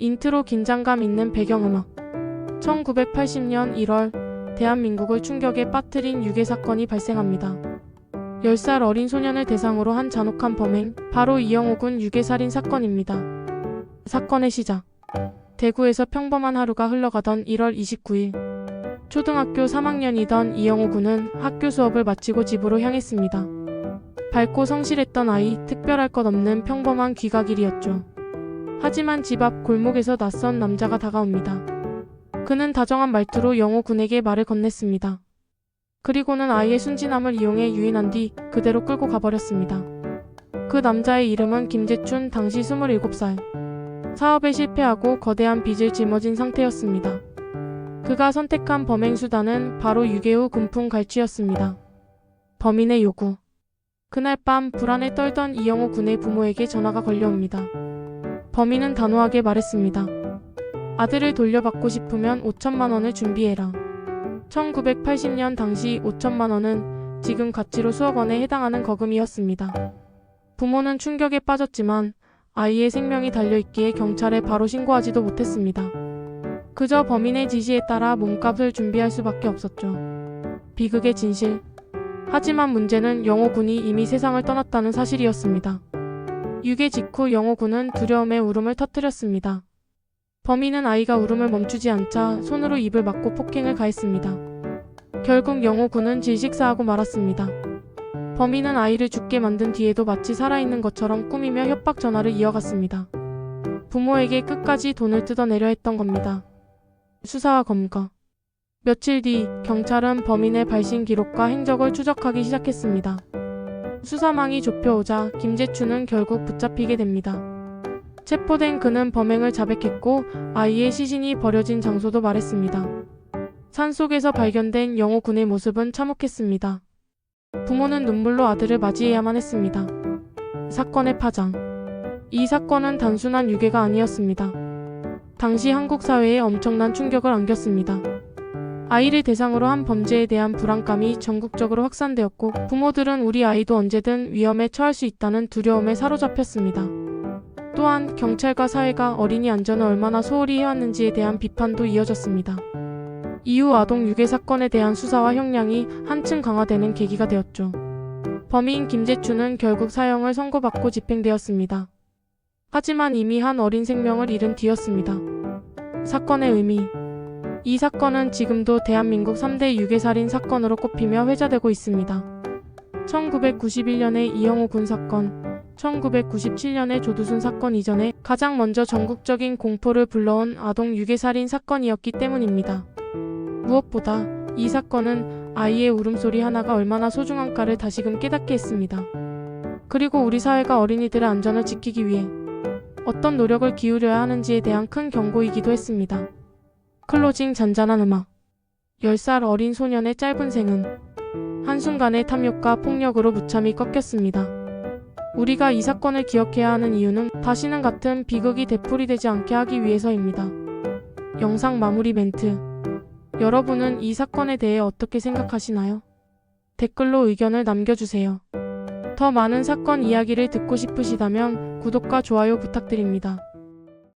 인트로 긴장감 있는 배경음악. 1980년 1월 대한민국을 충격에 빠뜨린 유괴 사건이 발생합니다. 10살 어린 소년을 대상으로 한 잔혹한 범행, 바로 이영호 군 유괴살인 사건입니다. 사건의 시작. 대구에서 평범한 하루가 흘러가던 1월 29일. 초등학교 3학년이던 이영호 군은 학교 수업을 마치고 집으로 향했습니다. 밝고 성실했던 아이, 특별할 것 없는 평범한 귀가길이었죠. 하지만 집 앞 골목에서 낯선 남자가 다가옵니다. 그는 다정한 말투로 영호 군에게 말을 건넸습니다. 그리고는 아이의 순진함을 이용해 유인한 뒤 그대로 끌고 가버렸습니다. 그 남자의 이름은 김재춘, 당시 27살. 사업에 실패하고 거대한 빚을 짊어진 상태였습니다. 그가 선택한 범행 수단은 바로 유괴 후 금품 갈취였습니다. 범인의 요구. 그날 밤 불안에 떨던 이영호 군의 부모에게 전화가 걸려옵니다. 범인은 단호하게 말했습니다. 아들을 돌려받고 싶으면 5천만 원을 준비해라. 1980년 당시 5천만 원은 지금 가치로 수억 원에 해당하는 거금이었습니다. 부모는 충격에 빠졌지만 아이의 생명이 달려있기에 경찰에 바로 신고하지도 못했습니다. 그저 범인의 지시에 따라 몸값을 준비할 수밖에 없었죠. 비극의 진실. 하지만 문제는 영호 군이 이미 세상을 떠났다는 사실이었습니다. 유괴 직후 영호 군은 두려움에 울음을 터뜨렸습니다. 범인은 아이가 울음을 멈추지 않자 손으로 입을 막고 폭행을 가했습니다. 결국 영호 군은 질식사하고 말았습니다. 범인은 아이를 죽게 만든 뒤에도 마치 살아있는 것처럼 꾸미며 협박 전화를 이어갔습니다. 부모에게 끝까지 돈을 뜯어내려 했던 겁니다. 수사와 검거. 며칠 뒤 경찰은 범인의 발신 기록과 행적을 추적하기 시작했습니다. 수사망이 좁혀오자 김재춘은 결국 붙잡히게 됩니다. 체포된 그는 범행을 자백했고 아이의 시신이 버려진 장소도 말했습니다. 산속에서 발견된 영호 군의 모습은 참혹했습니다. 부모는 눈물로 아들을 맞이해야만 했습니다. 사건의 파장. 이 사건은 단순한 유괴가 아니었습니다. 당시 한국 사회에 엄청난 충격을 안겼습니다. 아이를 대상으로 한 범죄에 대한 불안감이 전국적으로 확산되었고 부모들은 우리 아이도 언제든 위험에 처할 수 있다는 두려움에 사로잡혔습니다. 또한 경찰과 사회가 어린이 안전을 얼마나 소홀히 해왔는지에 대한 비판도 이어졌습니다. 이후 아동 유괴 사건에 대한 수사와 형량이 한층 강화되는 계기가 되었죠. 범인 김재춘은 결국 사형을 선고받고 집행되었습니다. 하지만 이미 한 어린 생명을 잃은 뒤였습니다. 사건의 의미. 이 사건은 지금도 대한민국 3대 유괴살인 사건으로 꼽히며 회자되고 있습니다. 1991년의 이영호 군 사건, 1997년의 조두순 사건 이전에 가장 먼저 전국적인 공포를 불러온 아동 유괴살인 사건이었기 때문입니다. 무엇보다 이 사건은 아이의 울음소리 하나가 얼마나 소중한가를 다시금 깨닫게 했습니다. 그리고 우리 사회가 어린이들의 안전을 지키기 위해 어떤 노력을 기울여야 하는지에 대한 큰 경고이기도 했습니다. 클로징. 잔잔한 음악. 10살 어린 소년의 짧은 생은 한순간의 탐욕과 폭력으로 무참히 꺾였습니다. 우리가 이 사건을 기억해야 하는 이유는 다시는 같은 비극이 되풀이되지 않게 하기 위해서입니다. 영상 마무리 멘트. 여러분은 이 사건에 대해 어떻게 생각하시나요? 댓글로 의견을 남겨주세요. 더 많은 사건 이야기를 듣고 싶으시다면 구독과 좋아요 부탁드립니다.